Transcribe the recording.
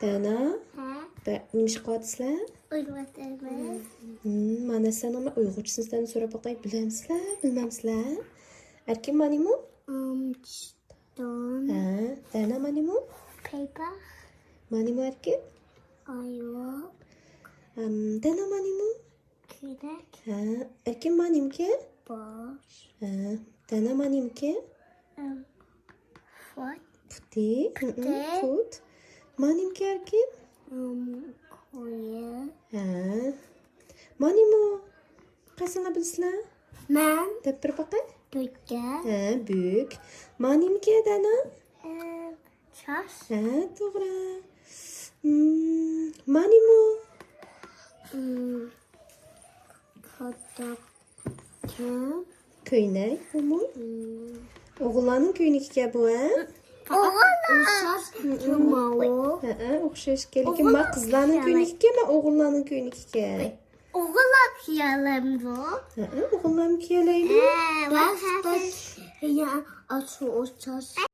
Dana. Ha? Neymiş katsızlar? Uyumadım. Mana sen ama Uygurçasını sizden sonra bakayım bilemsizler, bilmemsizler. Erkin mani mu? Stone. Ha, Dana mani mu? Paper. Mani mu erkin? Ayva. Dana mani mu? Kürek. Ha, erkin manim ki? Boş. Ha, Dana manim ki? Foot. Puti. Put. Manim ki erkin? Koyu. Ha. Mani mu? Kaçsana bilsizler? Ben. Dep bir bakayım. Büyük. Ha, büyük. Manim ki Dana? Çaş. Ha, doğru. Mani mu? Katak. Köynek bu mu? Oğullarının köyneki bu ha? Uşak. Tumalı. Ha, okşaş gelikim bak kızlarının köyneki ama oğullarının köyneki. Oğlan piyalarım bu. Ha, oğullarım kiyeleyim. Ben ya açı o çaş.